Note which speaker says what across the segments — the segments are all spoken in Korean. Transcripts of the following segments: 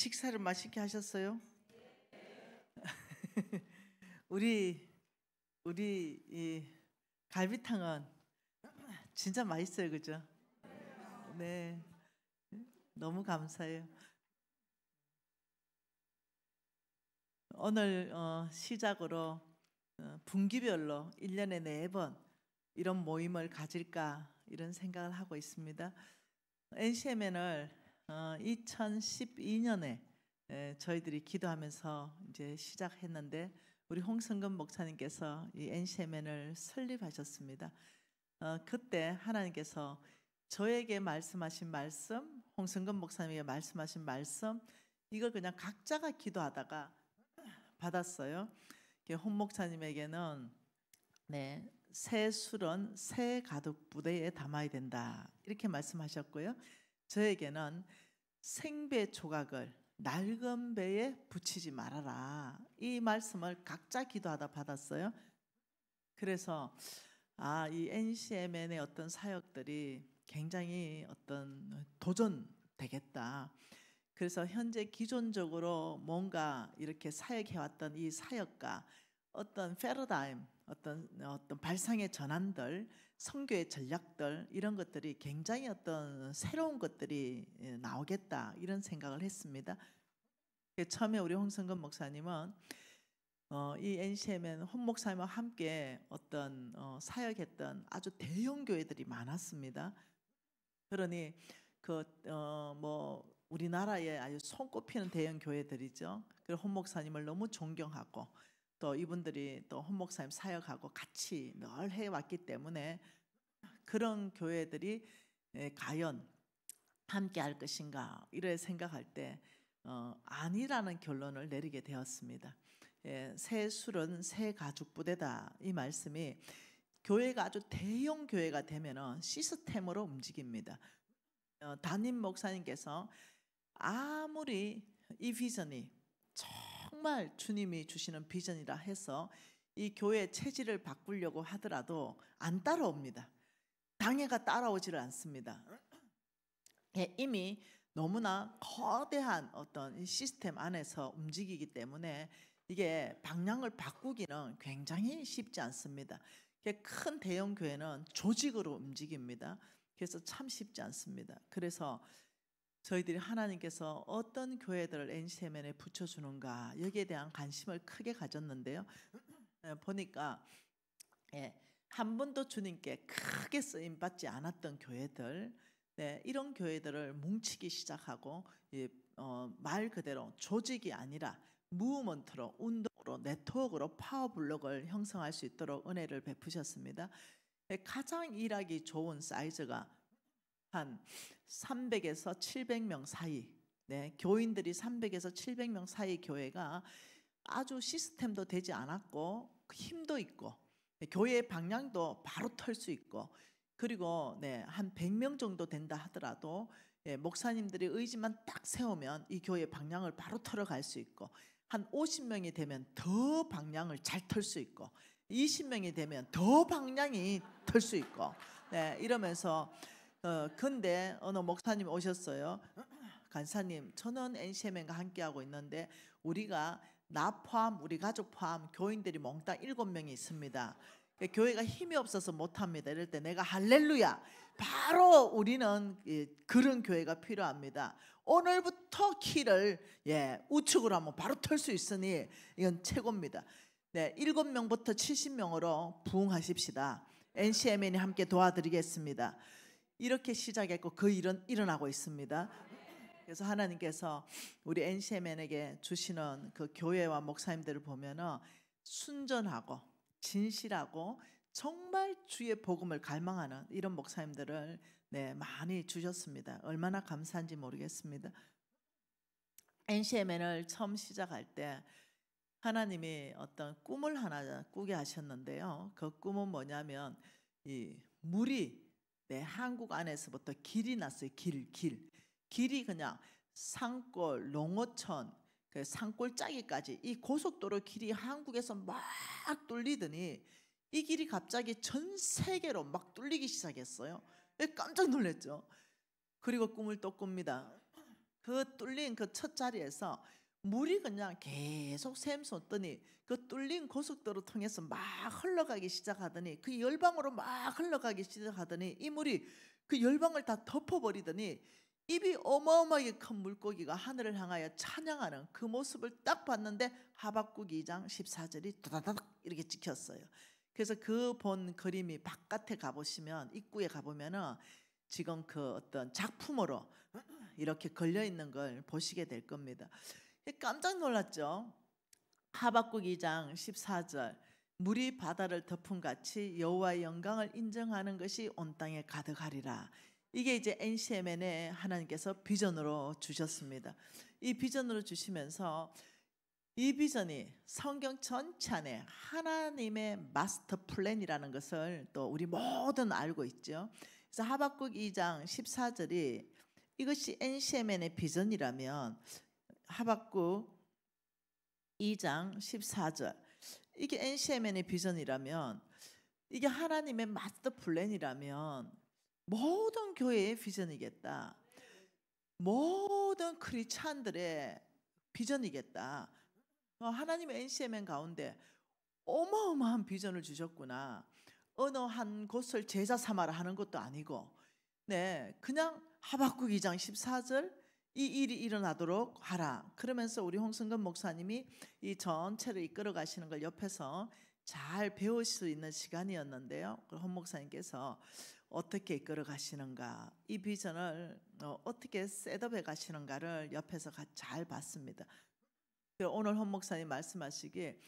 Speaker 1: 식사를 맛있게 하셨어요? 우리 이 갈비탕은 진짜 맛있어요, 그죠? 네, 너무 감사해요. 오늘 시작으로 분기별로 1년에 4번 이런 모임을 가질까 이런 생각을 하고 있습니다. NCMN을 2012년에 저희들이 기도하면서 이제 시작했는데 우리 홍성근 목사님께서 이 NCMN을 설립하셨습니다. 그때 하나님께서 저에게 말씀하신 말씀, 홍성근 목사님에게 말씀하신 말씀, 이걸 그냥 각자가 기도하다가 받았어요. 홍 목사님에게는 새 술은 새 가득 부대에 담아야 된다 이렇게 말씀하셨고요. 저에게는 생배 조각을 낡은 배에 붙이지 말아라 이 말씀을 각자 기도하다 받았어요. 그래서 이 NCMN의 어떤 사역들이 굉장히 어떤 도전되겠다. 그래서 현재 기존적으로 뭔가 이렇게 사역해왔던 이 사역과 어떤 패러다임, 어떤 발상의 전환들, 선교의 전략들 이런 것들이 굉장히 어떤 새로운 것들이 나오겠다 이런 생각을 했습니다. 처음에 우리 홍성근 목사님은 이 NCMN 홍 목사님과 함께 어떤 사역했던 아주 대형 교회들이 많았습니다. 그러니 우리나라에 아주 손꼽히는 대형 교회들이죠. 그리고 홍 목사님을 너무 존경하고 또 이분들이 또 홍 목사님 사역하고 같이 늘 해왔기 때문에 그런 교회들이 과연 함께 할 것인가 이래 생각할 때 아니라는 결론을 내리게 되었습니다. 새 술은 새 가죽 부대다 이 말씀이 교회가 아주 대형 교회가 되면은 시스템으로 움직입니다. 담임 목사님께서 아무리 이 비전이 정말 주님이 주시는 비전이라 해서 이 교회의 체질을 바꾸려고 하더라도 안 따라옵니다. 당회가 따라오지를 않습니다. 이미 너무나 거대한 어떤 시스템 안에서 움직이기 때문에 이게 방향을 바꾸기는 굉장히 쉽지 않습니다. 큰 대형 교회는 조직으로 움직입니다. 그래서 참 쉽지 않습니다. 그래서 저희들이 하나님께서 어떤 교회들을 NCMN에 붙여주는가 여기에 대한 관심을 크게 가졌는데요. 보니까 한 번도 주님께 크게 쓰임받지 않았던 교회들 이런 교회들을 뭉치기 시작하고 말 그대로 조직이 아니라 무브먼트로 운동으로 네트워크로 파워블록을 형성할 수 있도록 은혜를 베푸셨습니다. 가장 일하기 좋은 사이즈가 한 300에서 700명 사이 교인들이 300에서 700명 사이 교회가 아주 시스템도 되지 않았고 힘도 있고 교회의 방향도 바로 털 수 있고 그리고 한 100명 정도 된다 하더라도 목사님들이 의지만 딱 세우면 이 교회의 방향을 바로 털어갈 수 있고 한 50명이 되면 더 방향을 잘 털 수 있고 20명이 되면 더 방향이 털 수 있고 이러면서 근데 어느 목사님 오셨어요. 간사님 저는 NCMN과 함께하고 있는데 우리가 나 포함 우리 가족 포함 교인들이 몽땅 7명이 있습니다. 교회가 힘이 없어서 못합니다. 이럴 때 내가 할렐루야 바로 우리는 그런 교회가 필요합니다. 오늘부터 키를 우측으로 하면 바로 털 수 있으니 이건 최고입니다. 7명부터 70명으로 부흥하십시다. NCMN이 함께 도와드리겠습니다. 이렇게 시작했고 그 일은 일어나고 있습니다. 그래서 하나님께서 우리 NCMN에게 주시는 그 교회와 목사님들을 보면은 순전하고 진실하고 정말 주의 복음을 갈망하는 이런 목사님들을 많이 주셨습니다. 얼마나 감사한지 모르겠습니다. NCMN을 처음 시작할 때 하나님이 어떤 꿈을 하나 꾸게 하셨는데요. 그 꿈은 뭐냐면 이 물이 한국 안에서부터 길이 났어요. 길이 그냥 산골, 농어촌, 그 산골짜기까지 이 고속도로 길이 한국에서 막 뚫리더니 이 길이 갑자기 전 세계로 막 뚫리기 시작했어요. 깜짝 놀랐죠. 그리고 꿈을 또 꿉니다. 그 뚫린 그 첫 자리에서 물이 그냥 계속 샘솟더니 그 뚫린 고속도로 통해서 막 흘러가기 시작하더니 그 열방으로 막 흘러가기 시작하더니 이 물이 그 열방을 다 덮어버리더니 입이 어마어마하게 큰 물고기가 하늘을 향하여 찬양하는 그 모습을 딱 봤는데 하박국 2장 14절이 다다닥 이렇게 찍혔어요. 그래서 그 본 그림이 바깥에 가보시면 입구에 가보면은 지금 그 어떤 작품으로 이렇게 걸려 있는 걸 보시게 될 겁니다. 깜짝 놀랐죠. 하박국 2장 14절 물이 바다를 덮은 같이 여호와의 영광을 인정하는 것이 온 땅에 가득하리라. 이게 이제 NCMN에 하나님께서 비전으로 주셨습니다. 이 비전으로 주시면서 이 비전이 성경 전체 안에 하나님의 마스터 플랜이라는 것을 또 우리 모두는 알고 있죠. 그래서 하박국 2장 14절이 이것이 NCMN의 비전이라면 하박국 2장 14절 이게 NCMN의 비전이라면 이게 하나님의 마스터 플랜이라면 모든 교회의 비전이겠다. 모든 크리스찬들의 비전이겠다. 하나님의 NCMN 가운데 어마어마한 비전을 주셨구나. 어느 한 곳을 제자 삼아라 하는 것도 아니고 네, 그냥 하박국 2장 14절 이 일이 일어나도록 하라. 그러면서 우리 홍승근 목사님이 이 전체를 이끌어 가시는 걸 옆에서 잘 배울 수 있는 시간이었는데요. 홍 목사님께서 어떻게 이끌어 가시는가, 이 비전을 어떻게 셋업해 가시는가를 옆에서 잘 봤습니다. 오늘 홍 목사님 말씀하시기에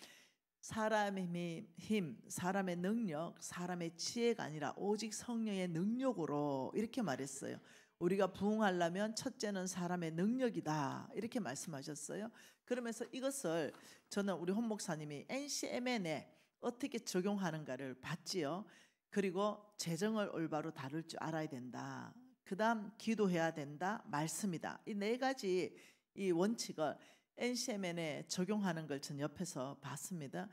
Speaker 1: 사람의 힘, 사람의 능력, 사람의 지혜가 아니라 오직 성령의 능력으로 이렇게 말했어요. 우리가 부흥하려면 첫째는 사람의 능력이다 이렇게 말씀하셨어요. 그러면서 이것을 저는 우리 홍 목사님이 NCMN에 어떻게 적용하는가를 봤지요. 그리고 재정을 올바로 다룰 줄 알아야 된다. 그 다음 기도해야 된다. 말씀이다. 이 네 가지 이 원칙을 NCMN에 적용하는 걸 전 옆에서 봤습니다.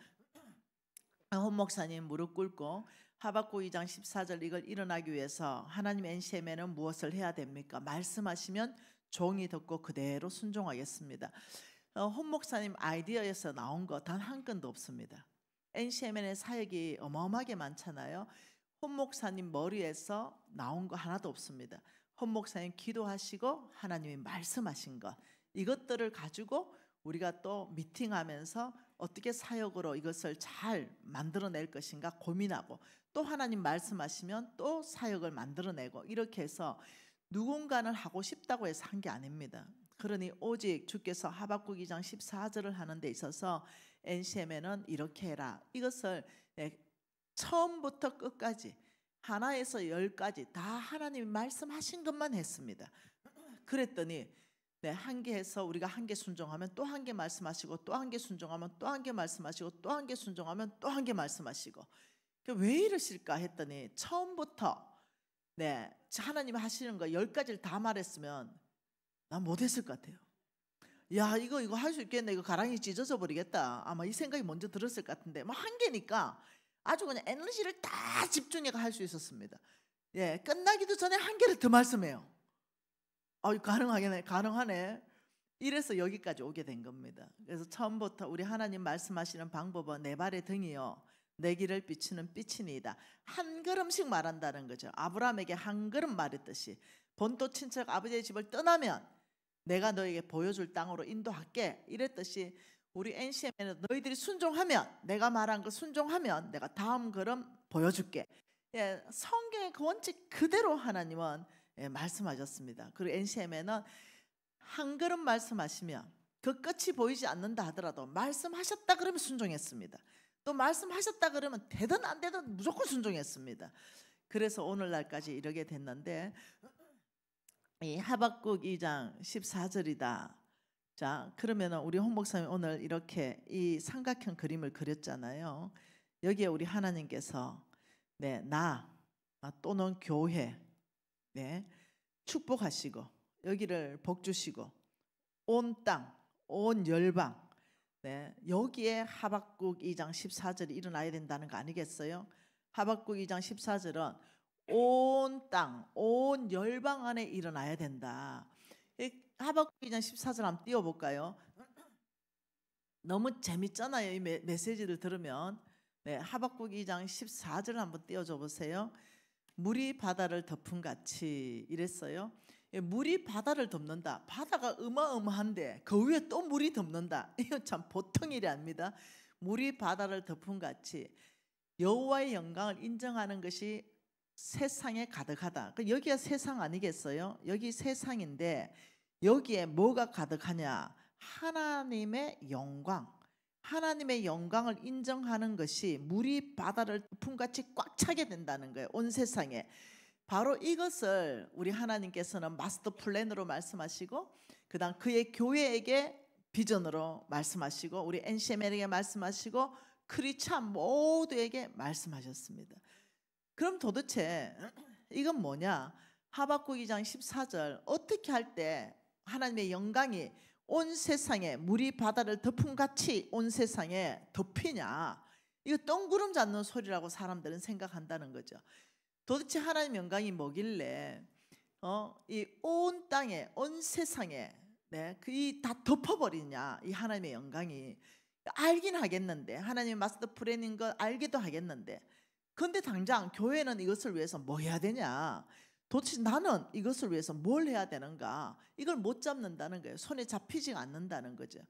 Speaker 1: 홍 목사님 무릎 꿇고 하박국 2장 14절 이걸 일어나기 위해서 하나님 NCMN은 무엇을 해야 됩니까? 말씀하시면 종이 듣고 그대로 순종하겠습니다. 홍 목사님 아이디어에서 나온 거 단 한 건도 없습니다. NCMN의 사역이 어마어마하게 많잖아요. 홍 목사님 머리에서 나온 거 하나도 없습니다. 홍 목사님 기도하시고 하나님이 말씀하신 것 이것들을 가지고 우리가 또 미팅하면서 어떻게 사역으로 이것을 잘 만들어낼 것인가 고민하고 또 하나님 말씀하시면 또 사역을 만들어내고 이렇게 해서 누군가는 하고 싶다고 해서 한 게 아닙니다. 그러니 오직 주께서 하박국 2장 14절을 하는 데 있어서 NCMN은 이렇게 해라. 이것을 처음부터 끝까지 하나에서 10까지 다 하나님이 말씀하신 것만 했습니다. 그랬더니 한 개 해서 우리가 한 개 순종하면 또 한 개 말씀하시고 또 한 개 순종하면 또 한 개 말씀하시고 또 한 개 순종하면 또 한 개 말씀하시고 왜 이러실까 했더니 처음부터 하나님 하시는 거 10가지를 다 말했으면 난 못했을 것 같아요. 야 이거 할 수 있겠네. 이거 가랑이 찢어져 버리겠다. 아마 이 생각이 먼저 들었을 것 같은데 한 개니까 아주 그냥 에너지를 다 집중해서 할 수 있었습니다. 끝나기도 전에 한 개를 더 말씀해요. 가능하네. 이래서 여기까지 오게 된 겁니다. 그래서 처음부터 우리 하나님 말씀하시는 방법은 내 발의 등이요 내 길을 비추는 빛이니이다. 한 걸음씩 말한다는 거죠. 아브라함에게 한 걸음 말했듯이 본토 친척 아버지의 집을 떠나면 내가 너에게 보여줄 땅으로 인도할게 이랬듯이 우리 NCM에는 너희들이 순종하면 내가 말한 거 순종하면 내가 다음 걸음 보여줄게. 성경의 그 원칙 그대로 하나님은 말씀하셨습니다. 그리고 NCM에는 한 걸음 말씀하시면 그 끝이 보이지 않는다 하더라도 말씀하셨다 그러면 순종했습니다. 또 말씀하셨다 그러면 되든 안 되든 무조건 순종했습니다. 그래서 오늘날까지 이르게 됐는데 이 하박국 2장 14절이다. 자, 그러면 우리 홍 목사님 오늘 이렇게 이 삼각형 그림을 그렸잖아요. 여기에 우리 하나님께서 나 또는 교회 축복하시고 여기를 복 주시고 온 땅, 온 열방 여기에 하박국 2장 14절이 일어나야 된다는 거 아니겠어요? 하박국 2장 14절은 온 땅, 온 열방 안에 일어나야 된다. 하박국 2장 14절 한번 띄워볼까요? 너무 재밌잖아요. 이 메시지를 들으면. 네, 하박국 2장 14절 한번 띄워줘 보세요. 물이 바다를 덮은 같이 이랬어요. 물이 바다를 덮는다. 바다가 어마어마한데 그 위에 또 물이 덮는다. 이거 참 보통 일이 아닙니다. 물이 바다를 덮은 같이 여호와의 영광을 인정하는 것이 세상에 가득하다. 여기가 세상 아니겠어요? 여기 세상인데 여기에 뭐가 가득하냐? 하나님의 영광. 하나님의 영광을 인정하는 것이 물이 바다를 덮음같이 꽉 차게 된다는 거예요. 온 세상에. 바로 이것을 우리 하나님께서는 마스터 플랜으로 말씀하시고 그다음 그의 교회에게 비전으로 말씀하시고 우리 NCM에게 말씀하시고 크리스찬 모두에게 말씀하셨습니다. 그럼 도대체 이건 뭐냐? 하박국 2장 14절 어떻게 할 때 하나님의 영광이 온 세상에 물이 바다를 덮음같이 온 세상에 덮이냐? 이거 똥구름 잡는 소리라고 사람들은 생각한다는 거죠. 도대체 하나님의 영광이 뭐길래 이 온 땅에 온 세상에 다 덮어버리냐? 이 하나님의 영광이 알긴 하겠는데 하나님의 마스터 플랜인 걸 알기도 하겠는데 근데 당장 교회는 이것을 위해서 뭐 해야 되냐? 도대체 나는 이것을 위해서 뭘 해야 되는가? 이걸 못 잡는다는 거예요. 손에 잡히지 않는다는 거죠.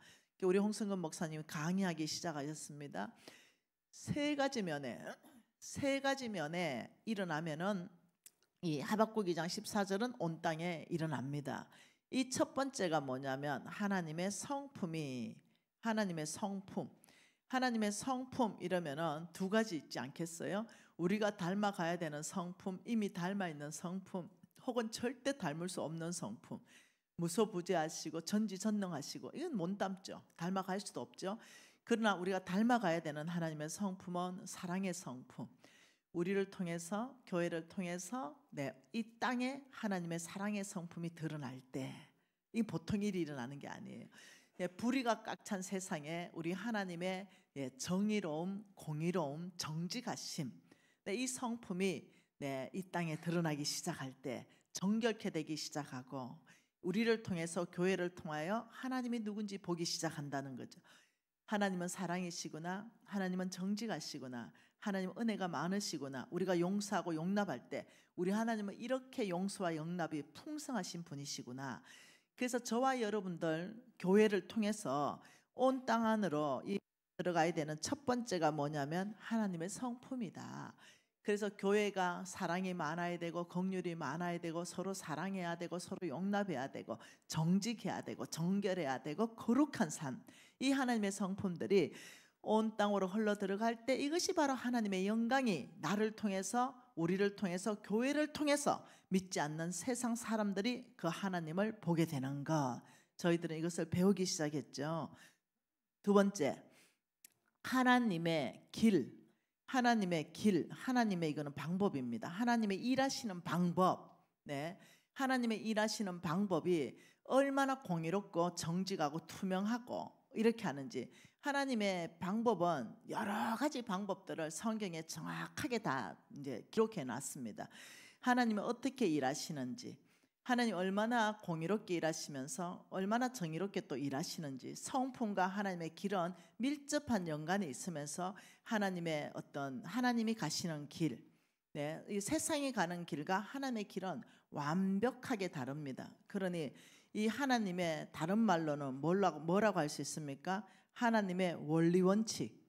Speaker 1: 우리 홍성근 목사님이 강의하기 시작하셨습니다. 세 가지 면에 일어나면은 이 하박국 2장 14절은 온 땅에 일어납니다. 이 첫 번째가 뭐냐면 하나님의 성품. 하나님의 성품 이러면은 두 가지 있지 않겠어요? 우리가 닮아가야 되는 성품, 이미 닮아 있는 성품, 혹은 절대 닮을 수 없는 성품. 무소부재하시고 전지전능하시고 이건 못 닮죠. 닮아갈 수도 없죠. 그러나 우리가 닮아가야 되는 하나님의 성품은 사랑의 성품. 우리를 통해서 교회를 통해서 이 땅에 하나님의 사랑의 성품이 드러날 때 이 보통 일이 일어나는 게 아니에요. 불의가 꽉 찬 세상에 우리 하나님의 정의로움, 공의로움, 정직하심 이 성품이 이 땅에 드러나기 시작할 때 정결케 되기 시작하고 우리를 통해서 교회를 통하여 하나님이 누군지 보기 시작한다는 거죠. 하나님은 사랑이시구나, 하나님은 정직하시구나, 하나님은 은혜가 많으시구나. 우리가 용서하고 용납할 때 우리 하나님은 이렇게 용서와 용납이 풍성하신 분이시구나. 그래서 저와 여러분들 교회를 통해서 온 땅 안으로 들어가야 되는 첫 번째가 뭐냐면 하나님의 성품이다. 그래서 교회가 사랑이 많아야 되고 긍휼이 많아야 되고 서로 사랑해야 되고 서로 용납해야 되고 정직해야 되고 정결해야 되고 거룩한 삶, 이 하나님의 성품들이 온 땅으로 흘러 들어갈 때 이것이 바로 하나님의 영광이 나를 통해서 우리를 통해서 교회를 통해서 믿지 않는 세상 사람들이 그 하나님을 보게 되는 것. 저희들은 이것을 배우기 시작했죠. 두 번째, 하나님의 길. 하나님의 이거는 방법입니다. 하나님의 일하시는 방법. 하나님의 일하시는 방법이 얼마나 공의롭고 정직하고 투명하고 이렇게 하는지. 하나님의 방법은 여러 가지 방법들을 성경에 정확하게 다 이제 기록해 놨습니다. 하나님은 어떻게 일하시는지, 하나님 얼마나 공의롭게 일하시면서 얼마나 정의롭게 또 일하시는지, 성품과 하나님의 길은 밀접한 연관이 있으면서 하나님의 하나님이 가시는 길, 이 세상이 가는 길과 하나님의 길은 완벽하게 다릅니다. 그러니 이 하나님의 다른 말로는 뭐라고 할 수 있습니까? 하나님의 원리 원칙.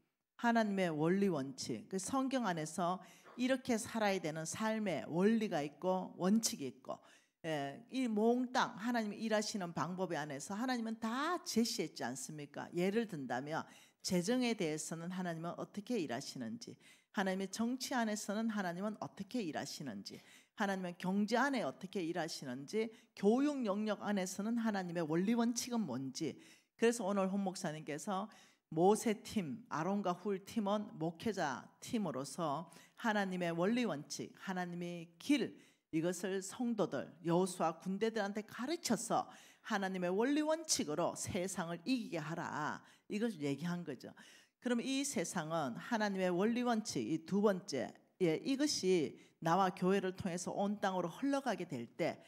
Speaker 1: 그 성경 안에서 이렇게 살아야 되는 삶의 원리가 있고 원칙이 있고, 이 몽땅 하나님이 일하시는 방법에 안에서 하나님은 다 제시했지 않습니까? 예를 든다면 재정에 대해서는 하나님은 어떻게 일하시는지, 하나님의 정치 안에서는 하나님은 어떻게 일하시는지, 하나님은 경제 안에 어떻게 일하시는지, 교육 영역 안에서는 하나님의 원리 원칙은 뭔지. 그래서 오늘 홍 목사님께서 모세팀, 아론과 훌 팀은 목회자 팀으로서 하나님의 원리 원칙, 하나님의 길, 이것을 성도들, 여호수아 군대들한테 가르쳐서 하나님의 원리 원칙으로 세상을 이기게 하라, 이것을 얘기한 거죠. 그럼 이 세상은 하나님의 원리 원칙, 이 두 번째, 이것이 나와 교회를 통해서 온 땅으로 흘러가게 될 때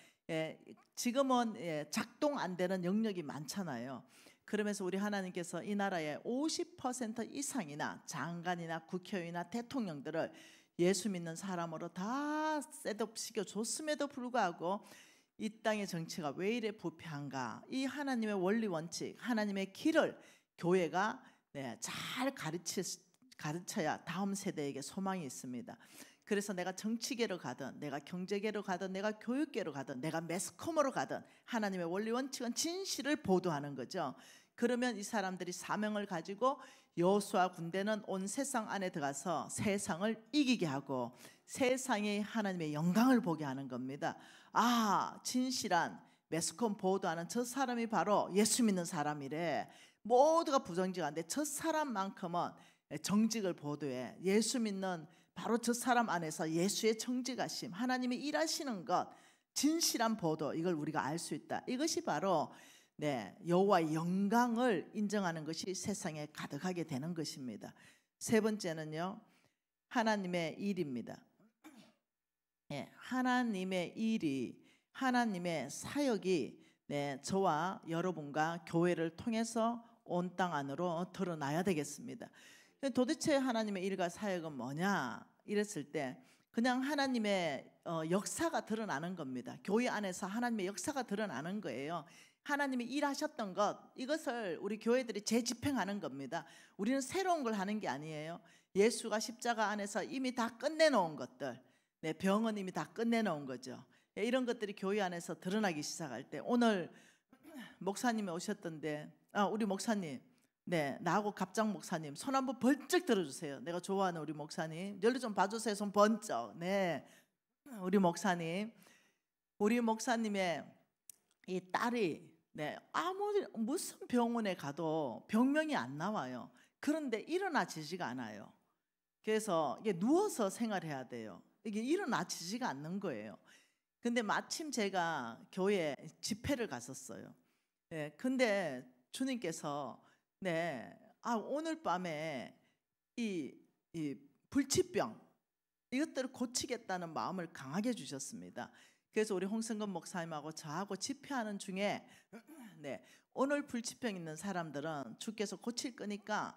Speaker 1: 지금은 작동 안 되는 영역이 많잖아요. 그러면서 우리 하나님께서 이 나라의 50% 이상이나 장관이나 국회의원이나 대통령들을 예수 믿는 사람으로 다 셋업시켜 줬음에도 불구하고 이 땅의 정치가 왜 이래 부패한가? 이 하나님의 원리 원칙, 하나님의 길을 교회가 잘 가르쳐야 다음 세대에게 소망이 있습니다. 그래서 내가 정치계로 가든 내가 경제계로 가든 내가 교육계로 가든 내가 매스컴으로 가든 하나님의 원리 원칙은 진실을 보도하는 거죠. 그러면 이 사람들이 사명을 가지고 여호수아 군대는 온 세상 안에 들어가서 세상을 이기게 하고 세상에 하나님의 영광을 보게 하는 겁니다. 아, 진실한 매스컴 보도하는 저 사람이 바로 예수 믿는 사람이래. 모두가 부정직한데 저 사람만큼은 정직을 보도해. 예수 믿는 바로 저 사람 안에서 예수의 정직하심, 하나님이 일하시는 것, 진실한 보도, 이걸 우리가 알 수 있다. 이것이 바로 여호와의 영광을 인정하는 것이 세상에 가득하게 되는 것입니다. 세 번째는요, 하나님의 일입니다. 하나님의 일이, 하나님의 사역이 저와 여러분과 교회를 통해서 온 땅 안으로 드러나야 되겠습니다. 도대체 하나님의 일과 사역은 뭐냐 이랬을 때 그냥 하나님의 역사가 드러나는 겁니다. 교회 안에서 하나님의 역사가 드러나는 거예요. 하나님이 일하셨던 것, 이것을 우리 교회들이 재집행하는 겁니다. 우리는 새로운 걸 하는 게 아니에요. 예수가 십자가 안에서 이미 다 끝내놓은 것들, 병은 이미 다 끝내놓은 거죠. 이런 것들이 교회 안에서 드러나기 시작할 때, 오늘 목사님이 오셨던데, 우리 목사님, 나하고 갑장 목사님 손 한번 번쩍 들어주세요. 내가 좋아하는 우리 목사님, 열로 좀 봐주세요. 손 번쩍. 우리 목사님, 우리 목사님의 이 딸이 아무리 무슨 병원에 가도 병명이 안 나와요. 그런데 일어나지지가 않아요. 그래서 이게 누워서 생활해야 돼요. 이게 일어나지지가 않는 거예요. 근데 마침 제가 교회 집회를 갔었어요. 근데 주님께서 오늘 밤에 이 불치병 이것들을 고치겠다는 마음을 강하게 주셨습니다. 그래서 우리 홍성근 목사님하고 저하고 집회하는 중에 오늘 불치병 있는 사람들은 주께서 고칠 거니까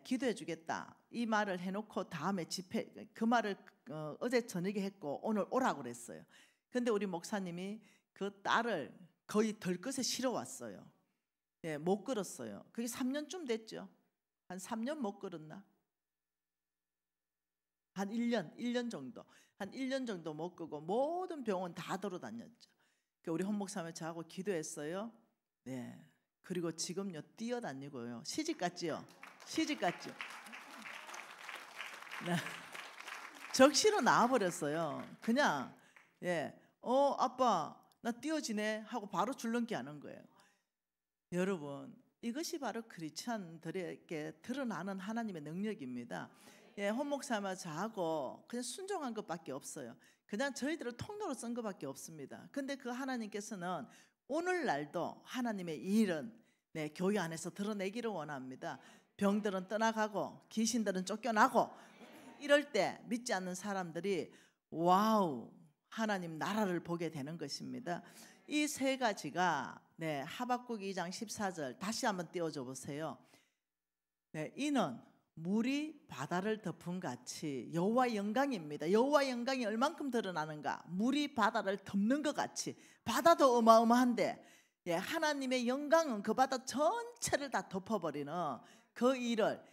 Speaker 1: 기도해 주겠다 이 말을 해놓고 다음에 집회 그 말을 어제 저녁에 했고 오늘 오라고 그랬어요. 근데 우리 목사님이 그 딸을 거의 덜끝에 실어 왔어요. 못 걸었어요. 그게 3년쯤 됐죠. 한 3년 못 걸었나? 한 1년 정도. 한 1년 정도 못 걷고 모든 병원 다 돌아다녔죠. 우리 홍 목사님 저하고 기도했어요. 그리고 지금요 뛰어다니고요. 시집 갔지요. 시집 갔죠. 적시로 나와버렸어요. 그냥 아빠 나 뛰어지네 하고 바로 줄넘기 하는 거예요. 여러분, 이것이 바로 크리스찬들에게 드러나는 하나님의 능력입니다. 홍 목사님과 저하고 그냥 순종한 것밖에 없어요. 그냥 저희들을 통로로 쓴 것밖에 없습니다. 근데 그 하나님께서는 오늘날도 하나님의 일은 교회 안에서 드러내기를 원합니다. 병들은 떠나가고 귀신들은 쫓겨나고 이럴 때 믿지 않는 사람들이 와우 하나님 나라를 보게 되는 것입니다. 이 세 가지가 하박국 2장 14절 다시 한번 띄워줘 보세요. 이는 물이 바다를 덮은 같이 여호와의 영광입니다. 여호와의 영광이 얼만큼 드러나는가? 물이 바다를 덮는 것 같이. 바다도 어마어마한데 하나님의 영광은 그 바다 전체를 다 덮어버리는 그 일을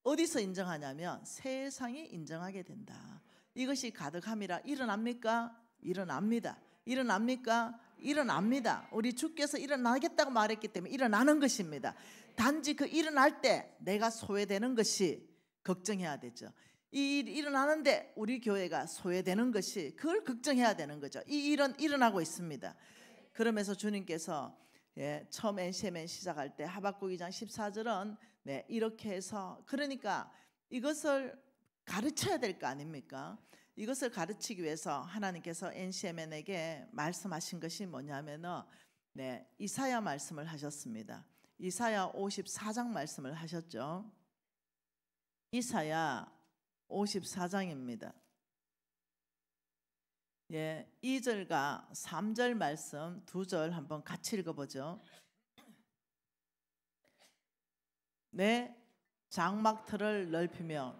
Speaker 1: 어디서 인정하냐면 세상이 인정하게 된다. 이것이 가득함이라. 일어납니까? 일어납니다. 일어납니까? 일어납니다. 우리 주께서 일어나겠다고 말했기 때문에 일어나는 것입니다. 단지 그 일어날 때 내가 소외되는 것이 걱정해야 되죠. 이 일이 일어나는데 우리 교회가 소외되는 것이 그걸 걱정해야 되는 거죠. 이 일은 일어나고 있습니다. 그러면서 주님께서 처음 NCMN 시작할 때 하박국 2장 14절은 이렇게 해서 그러니까 이것을 가르쳐야 될 거 아닙니까? 이것을 가르치기 위해서 하나님께서 NCMN에게 말씀하신 것이 뭐냐면은 이사야 말씀을 하셨습니다. 이사야 54장 말씀을 하셨죠. 이사야 54장입니다. 예, 2절과 3절 말씀 2절 한번 같이 읽어보죠. 내 장막틀을 넓히며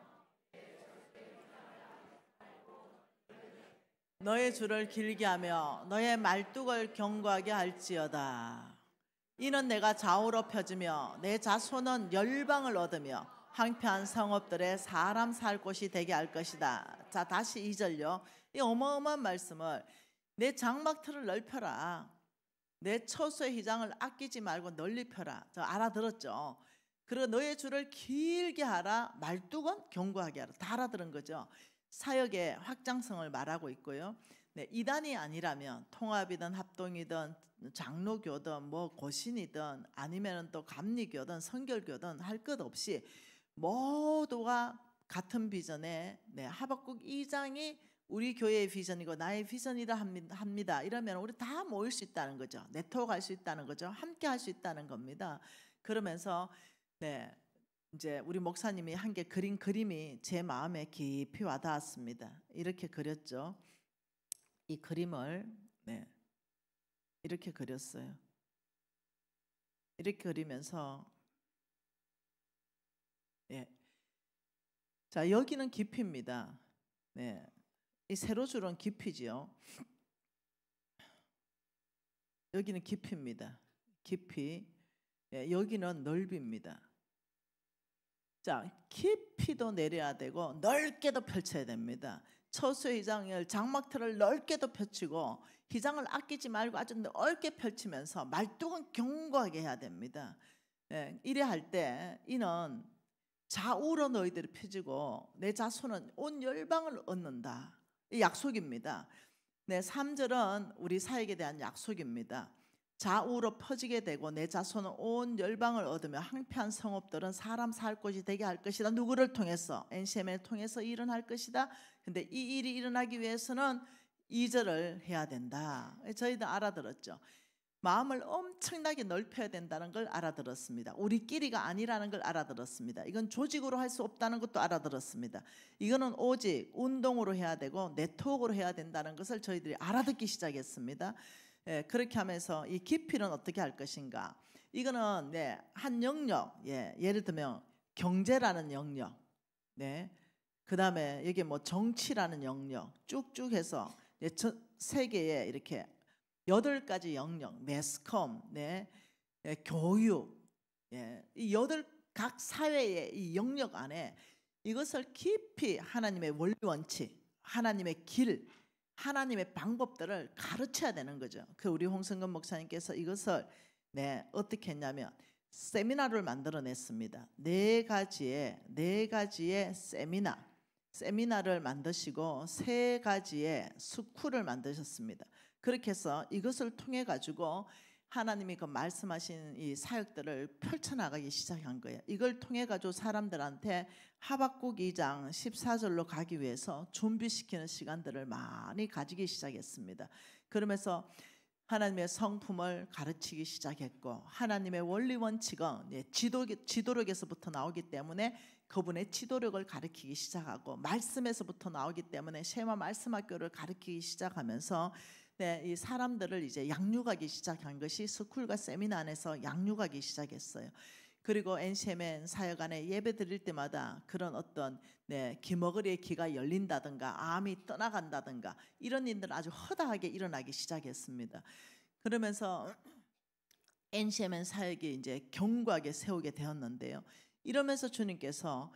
Speaker 1: 너의 줄을 길게 하며 너의 말뚝을 견고하게 할지어다. 이는 내가 좌우로 펴지며 내 자손은 열방을 얻으며 황폐한 성읍들의 사람 살 곳이 되게 할 것이다. 자, 다시 2절요. 이 어마어마한 말씀을 내 장막틀을 넓혀라. 내 처소의 휘장을 아끼지 말고 널리 펴라. 저 알아들었죠? 그리고 너의 줄을 길게 하라. 말뚝은 견고하게 하라. 다 알아들은 거죠. 사역의 확장성을 말하고 있고요. 네, 이단이 아니라면 통합이든 합동이든 장로교든 뭐 고신이든 아니면 또 감리교든 선결교든 할 것 없이 모두가 같은 비전에 하박국 2장이 우리 교회의 비전이고 나의 비전이라 합니다. 이러면 우리 다 모일 수 있다는 거죠. 네트워크 할 수 있다는 거죠. 함께 할 수 있다는 겁니다. 그러면서 이제 우리 목사님이 한 게 그린 그림이 제 마음에 깊이 와닿았습니다. 이렇게 그렸죠. 이 그림을 이렇게 그렸어요. 이렇게 그리면서 자, 여기는 깊이입니다. 이 세로줄은 깊이지요. 여기는 깊이입니다. 깊이. 여기는 넓이입니다. 자, 깊이도 내려야 되고 넓게도 펼쳐야 됩니다. 처소의 휘장을 장막틀을 넓게도 펼치고 휘장을 아끼지 말고 아주 넓게 펼치면서 말뚝은 견고하게 해야 됩니다. 이래 할 때 이는 좌우로 너희들이 펴지고 내 자손은 온 열방을 얻는다. 이 약속입니다. 3절은 우리 사역에 대한 약속입니다. 좌우로 퍼지게 되고 내 자손은 온 열방을 얻으며 황폐한 성읍들은 사람 살 곳이 되게 할 것이다. 누구를 통해서? NCM을 통해서 일어날 것이다. 근데 이 일이 일어나기 위해서는 2절을 해야 된다. 저희도 알아들었죠. 마음을 엄청나게 넓혀야 된다는 걸 알아들었습니다. 우리끼리가 아니라는 걸 알아들었습니다. 이건 조직으로 할 수 없다는 것도 알아들었습니다. 이거는 오직 운동으로 해야 되고 네트워크로 해야 된다는 것을 저희들이 알아듣기 시작했습니다. 그렇게 하면서 이 깊이는 어떻게 할 것인가? 이거는 한 영역, 예를 들면 경제라는 영역, 그 다음에 여기 뭐 정치라는 영역 쭉쭉 해서 세계에 이렇게 8가지 영역, 매스컴, 교육, 이 각 사회의 이 영역 안에 이것을 깊이 하나님의 원리 원칙, 하나님의 길, 하나님의 방법들을 가르쳐야 되는 거죠. 그 우리 홍성근 목사님께서 이것을 어떻게 했냐면 세미나를 만들어냈습니다. 4가지의 세미나를 만드시고 3가지의 스쿨을 만드셨습니다. 그렇게 해서 이것을 통해 가지고 하나님이 그 말씀하신 이 사역들을 펼쳐나가기 시작한 거예요. 이걸 통해 가지고 사람들한테 하박국 2장 14절로 가기 위해서 준비시키는 시간들을 많이 가지기 시작했습니다. 그러면서 하나님의 성품을 가르치기 시작했고 하나님의 원리 원칙은 지도력에서부터 나오기 때문에 그분의 지도력을 가르치기 시작하고 말씀에서부터 나오기 때문에 쉐마 말씀학교를 가르치기 시작하면서 이 사람들을 이제 양육하기 시작한 것이 스쿨과 세미나 안에서 양육하기 시작했어요. 그리고 NCMN 사역 안에 예배 드릴 때마다 그런 어떤 기머거리의 귀가 열린다든가 암이 떠나간다든가 이런 일들은 아주 허다하게 일어나기 시작했습니다. 그러면서 NCMN 사역이 이제 견고하게 세우게 되었는데요. 이러면서 주님께서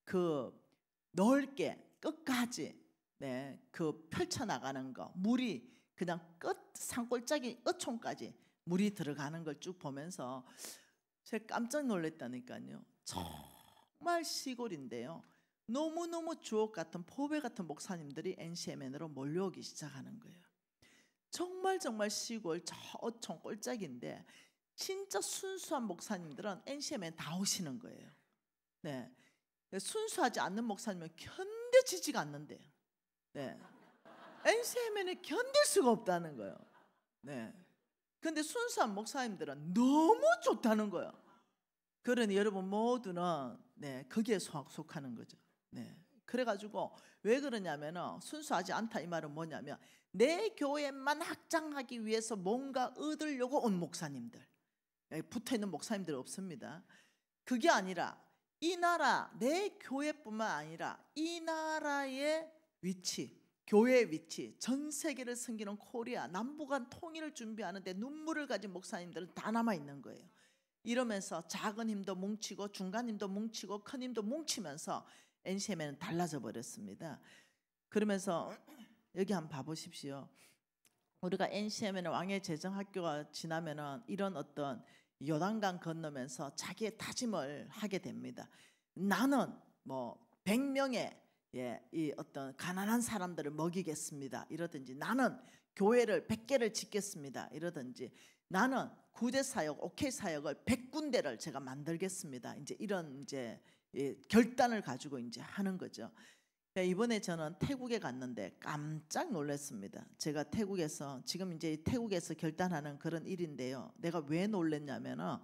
Speaker 1: 그 넓게 끝까지 그 펼쳐나가는 거, 물이 그냥 끝 산골짜기 어촌까지 물이 들어가는 걸 쭉 보면서 제가 깜짝 놀랐다니까요. 정말 시골인데요. 너무너무 주옥 같은 포배 같은 목사님들이 NCMN으로 몰려오기 시작하는 거예요. 정말 시골 저 어촌 꼴짝인데 진짜 순수한 목사님들은 NCMN 다 오시는 거예요. 순수하지 않는 목사님은 견뎌지지가 않는데요. NCMN을 견딜 수가 없다는 거예요. 근데 순수한 목사님들은 너무 좋다는 거예요. 그러니 여러분 모두는 거기에 속하는 거죠. 그래가지고 왜 그러냐면은 순수하지 않다 이 말은 뭐냐면 내 교회만 확장하기 위해서 뭔가 얻으려고 온 목사님들, 붙어있는 목사님들 없습니다. 그게 아니라 이 나라, 내 교회뿐만 아니라 이 나라의 위치, 교회의 위치, 전 세계를 섬기는 코리아, 남북한 통일을 준비하는데 눈물을 가진 목사님들은 다 남아있는 거예요. 이러면서 작은 힘도 뭉치고 중간 힘도 뭉치고 큰 힘도 뭉치면서 NCM에는 달라져 버렸습니다. 그러면서 여기 한번 봐보십시오. 우리가 NCM에는 왕의 재정학교가 지나면은 이런 어떤 요단강 건너면서 자기의 다짐을 하게 됩니다. 나는 뭐 100명의 이 어떤 가난한 사람들을 먹이겠습니다. 이러든지 나는 교회를 100개를 짓겠습니다. 이러든지 나는 구대 사역, OK 사역을 100군데를 제가 만들겠습니다. 이제 이런 이제 결단을 가지고 이제 하는 거죠. 이번에 저는 태국에 갔는데 깜짝 놀랐습니다. 제가 태국에서 지금 이제 태국에서 결단하는 그런 일인데요. 내가 왜 놀랐냐면은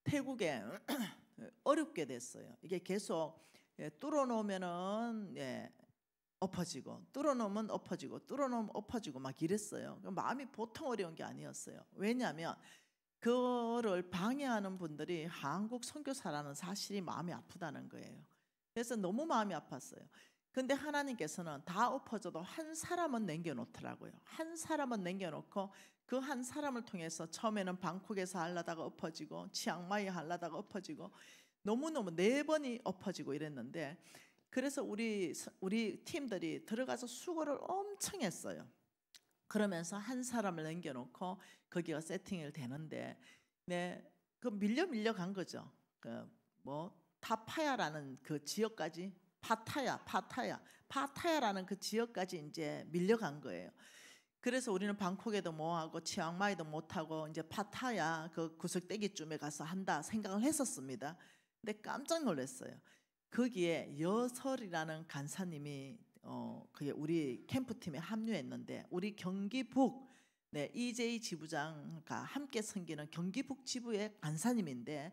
Speaker 1: 태국에 어렵게 됐어요. 이게 계속 뚫어놓으면은 엎어지고 뚫어놓으면 엎어지고 뚫어놓으면 엎어지고 막 이랬어요. 마음이 보통 어려운 게 아니었어요. 왜냐하면 그거를 방해하는 분들이 한국 선교사라는 사실이 마음이 아프다는 거예요. 그래서 너무 마음이 아팠어요. 근데 하나님께서는 다 엎어져도 한 사람은 남겨놓더라고요. 한 사람은 남겨놓고 그 한 사람을 통해서 처음에는 방콕에서 하려다가 엎어지고 치앙마이 하려다가 엎어지고 너무너무 4번이 엎어지고 이랬는데 그래서 우리 팀들이 들어가서 수고를 엄청 했어요. 그러면서 한 사람을 남겨놓고 거기가 세팅이 되는데 그 밀려 간 거죠. 그 뭐 타파야라는 그 지역까지 파타야라는 그 지역까지 이제 밀려간 거예요. 그래서 우리는 방콕에도 뭐 하고 치앙마이도 못 하고 이제 파타야 그 구석대기쯤에 가서 한다 생각을 했었습니다. 근데 깜짝 놀랐어요. 거기에 여설이라는 간사님이 그게 우리 캠프팀에 합류했는데 우리 경기북 EJ 지부장과 함께 섬기는 경기북 지부의 간사님인데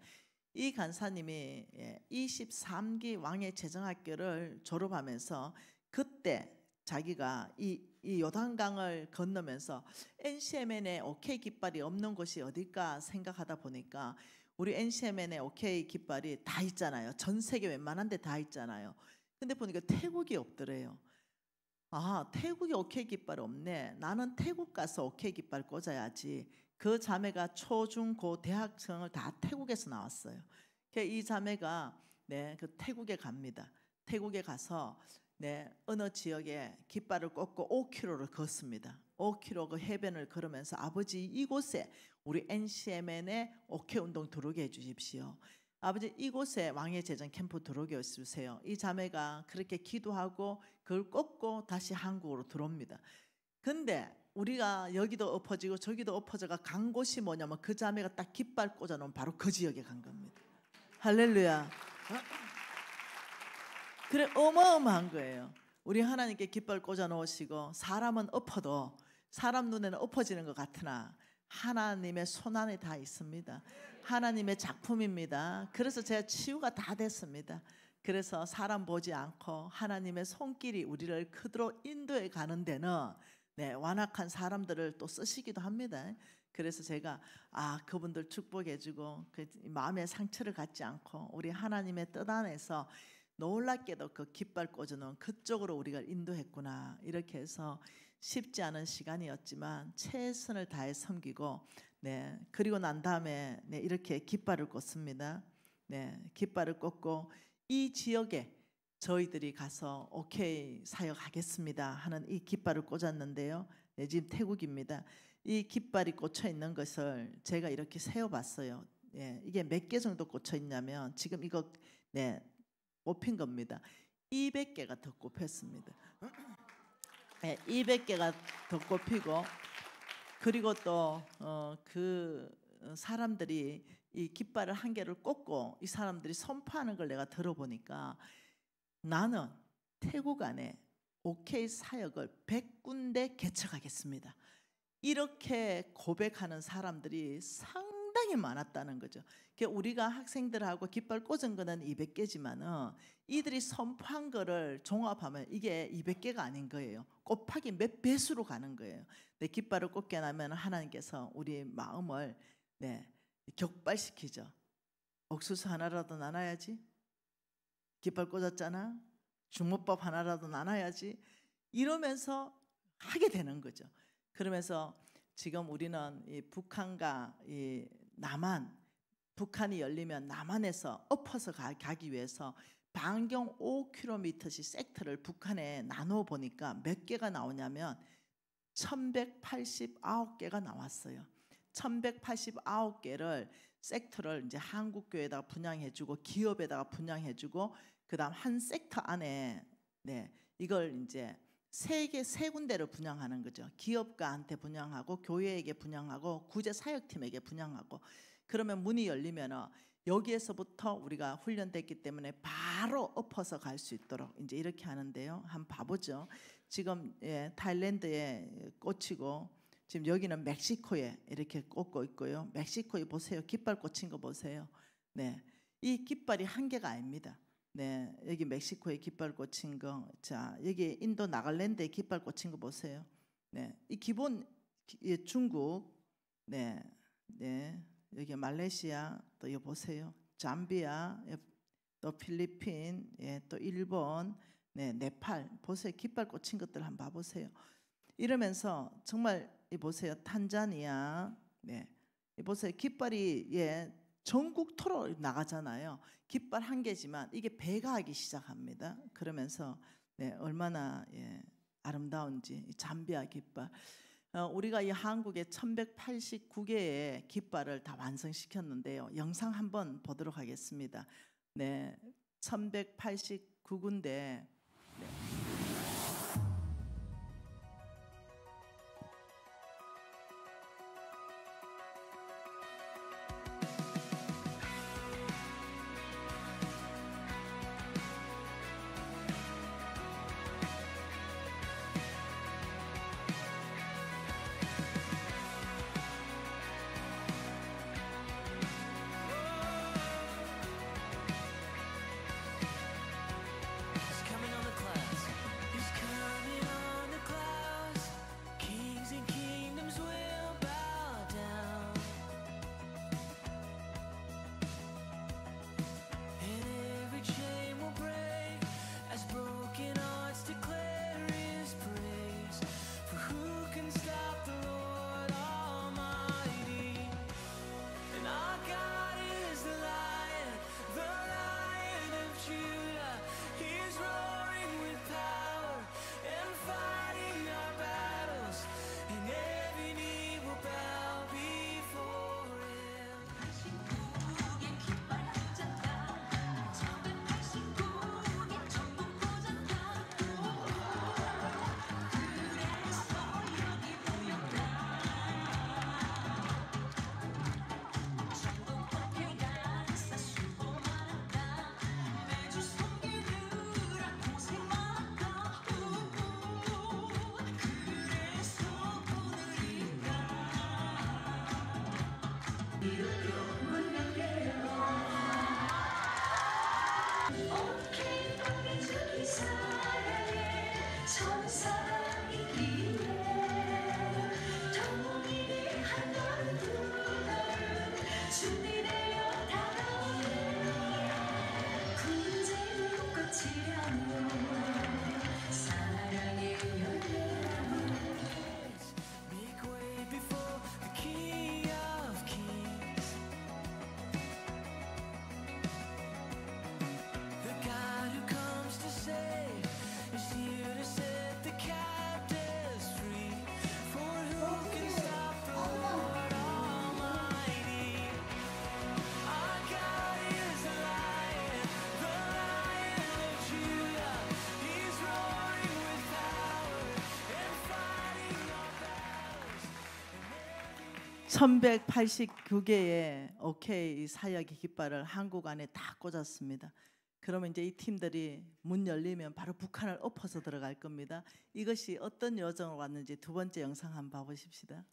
Speaker 1: 이 간사님이 23기 왕의 재정학교를 졸업하면서 그때 자기가 이 요단강을 건너면서 NCMN에 OK 깃발이 없는 곳이 어딜까 생각하다 보니까 우리 NCMN에 OK 깃발이 다 있잖아요. 전 세계 웬만한 데 다 있잖아요. 근데 보니까 태국이 없더래요. 아, 태국에 OK 깃발 없네. 나는 태국 가서 OK 깃발 꽂아야지. 그 자매가 초, 중, 고 대학생을 다 태국에서 나왔어요. 이 자매가 그 태국에 갑니다. 태국에 가서 어느 지역에 깃발을 꽂고 5km를 걷습니다. 5km 그 해변을 걸으면서 아버지 이곳에 우리 NCMN에 OK 운동 들어오게 해주십시오. 아버지 이곳에 왕의 제전 캠프 들어오게 해주세요. 이 자매가 그렇게 기도하고 그걸 꽂고 다시 한국으로 들어옵니다. 근데 우리가 여기도 엎어지고 저기도 엎어져가 간 곳이 뭐냐면 그 자매가 딱 깃발 꽂아놓은 바로 그 지역에 간 겁니다. 할렐루야. 그래 어마어마한 거예요. 우리 하나님께 깃발 꽂아 놓으시고 사람은 엎어도 사람 눈에는 엎어지는 것 같으나 하나님의 손 안에 다 있습니다. 하나님의 작품입니다. 그래서 제가 치유가 다 됐습니다. 그래서 사람 보지 않고 하나님의 손길이 우리를 그대로 인도해 가는 데는 완악한 사람들을 또 쓰시기도 합니다. 그래서 제가 그분들 축복해주고 그 마음의 상처를 갖지 않고 우리 하나님의 뜻 안에서 놀랍게도 그 깃발 꽂아놓은 그쪽으로 우리가 인도했구나. 이렇게 해서 쉽지 않은 시간이었지만 최선을 다해 섬기고 그리고 난 다음에 이렇게 깃발을 꽂습니다. 깃발을 꽂고 이 지역에 저희들이 가서 OK 사역하겠습니다 하는 이 깃발을 꽂았는데요. 지금 태국입니다. 이 깃발이 꽂혀 있는 것을 제가 이렇게 세어봤어요. 이게 몇 개 정도 꽂혀 있냐면 지금 이거 꼽힌 겁니다. 200개가 더 꼽혔습니다. 200개가 더 꼽히고 그리고 또 그 사람들이 이 깃발을 한 개를 꽂고 이 사람들이 선포하는 걸 내가 들어보니까 나는 태국 안에 OK 사역을 100군데 개척하겠습니다. 이렇게 고백하는 사람들이 상당히 많았다는 거죠. 우리가 학생들하고 깃발 꽂은 거는 200개지만은 이들이 선포한 거를 종합하면 이게 200개가 아닌 거예요. 곱하기 몇 배수로 가는 거예요. 내 깃발을 꽂게 나면 하나님께서 우리 마음을 격발시키죠. 옥수수 하나라도 나눠야지. 깃발 꽂았잖아. 주먹밥 하나라도 나눠야지. 이러면서 하게 되는 거죠. 그러면서 지금 우리는 이 북한과 이 남한, 북한이 열리면 남한에서 엎어서 가기 위해서 반경 5km씩 섹터를 북한에 나누어 보니까 몇 개가 나오냐면 1189개가 나왔어요. 1189개를 섹터를 이제 한국교회에다가 분양해주고 기업에다가 분양해주고 그다음 한 섹터 안에 이걸 이제 세 군데를 분양하는 거죠. 기업가한테 분양하고 교회에게 분양하고 구제사역팀에게 분양하고 그러면 문이 열리면 여기에서부터 우리가 훈련됐기 때문에 바로 엎어서 갈 수 있도록 이제 이렇게 하는데요. 한번 봐보죠. 지금 타일랜드에 꽂히고 지금 여기는 멕시코에 이렇게 꽂고 있고요. 멕시코에 보세요. 깃발 꽂힌 거 보세요. 이 깃발이 한 개가 아닙니다. 여기 멕시코에 깃발 꽂힌 거, 자 여기 인도 나갈랜드에 깃발 꽂힌 거 보세요. 이 기본 중국, 여기 말레이시아, 또 여기 보세요. 잠비아, 또 필리핀, 또 일본, 네팔 보세요. 깃발 꽂힌 것들 한번 봐보세요. 이러면서 정말 이 보세요. 탄자니아, 이 보세요. 깃발이 전국토로 나가잖아요. 깃발 한 개지만 이게 배가 하기 시작합니다. 그러면서 얼마나 아름다운지 잠비아 깃발. 우리가 이 한국에 1189개의 깃발을 다 완성시켰는데요. 영상 한번 보도록 하겠습니다. 1189군데. (1189개의) OK 사역의 깃발을 한국 안에 다 꽂았습니다. 그러면 이제 이 팀들이 문 열리면 바로 북한을 엎어서 들어갈 겁니다. 이것이 어떤 여정으로 왔는지 두 번째 영상 한번 봐보십시다.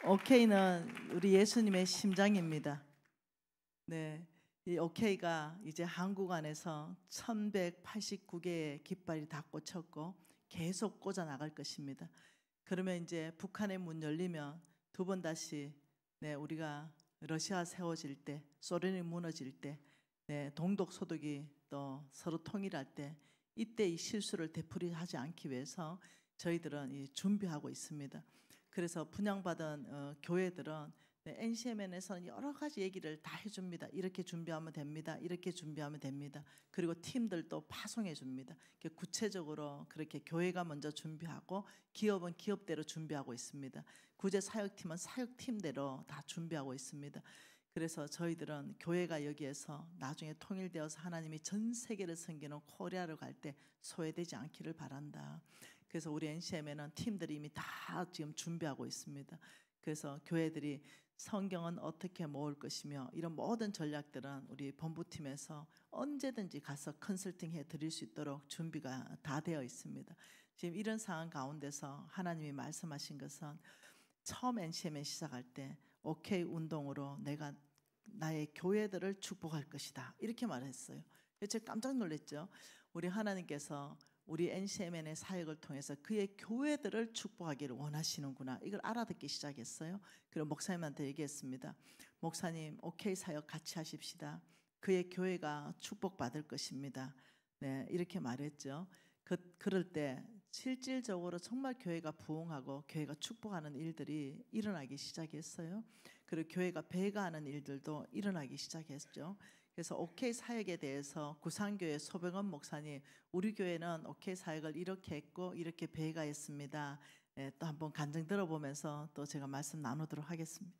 Speaker 1: 오케이는 우리 예수님의 심장입니다. 네, 이 오케이가 이제 한국 안에서 1189개의 깃발이 다 꽂혔고 계속 꽂아 나갈 것입니다. 그러면 이제 북한의 문 열리면 두 번 다시 네, 우리가 러시아 세워질 때, 소련이 무너질 때, 네, 동독 소독이 또 서로 통일할 때 이때 이 실수를 되풀이하지 않기 위해서 저희들은 준비하고 있습니다. 그래서 분양받은 교회들은 네, NCMN에서는 여러 가지 얘기를 다 해줍니다. 이렇게 준비하면 됩니다. 이렇게 준비하면 됩니다. 그리고 팀들도 파송해 줍니다. 구체적으로 그렇게 교회가 먼저 준비하고 기업은 기업대로 준비하고 있습니다. 구제 사역팀은 사역팀대로 다 준비하고 있습니다. 그래서 저희들은 교회가 여기에서 나중에 통일되어서 하나님이 전 세계를 섬기는 코리아를 갈 때 소외되지 않기를 바란다. 그래서 우리 NCM에는 팀들이 이미 다 지금 준비하고 있습니다. 그래서 교회들이 성경은 어떻게 모을 것이며 이런 모든 전략들은 우리 본부팀에서 언제든지 가서 컨설팅해 드릴 수 있도록 준비가 다 되어 있습니다. 지금 이런 상황 가운데서 하나님이 말씀하신 것은 처음 NCM에 시작할 때 오케이 운동으로 내가 나의 교회들을 축복할 것이다 이렇게 말했어요. 제가 깜짝 놀랐죠. 우리 하나님께서 우리 NCMN의 사역을 통해서 그의 교회들을 축복하기를 원하시는구나. 이걸 알아듣기 시작했어요. 그리고 목사님한테 얘기했습니다. 목사님, 오케이 사역 같이 하십시다. 그의 교회가 축복받을 것입니다. 네, 이렇게 말했죠. 그럴 때 실질적으로 정말 교회가 부흥하고 교회가 축복하는 일들이 일어나기 시작했어요. 그리고 교회가 배가하는 일들도 일어나기 시작했죠. 그래서 오케이 사역에 대해서 구상교회 소병원 목사님, 우리 교회는 오케이 사역을 이렇게 했고 이렇게 배가했습니다. 또 한번 간증 들어보면서 또 제가 말씀 나누도록 하겠습니다.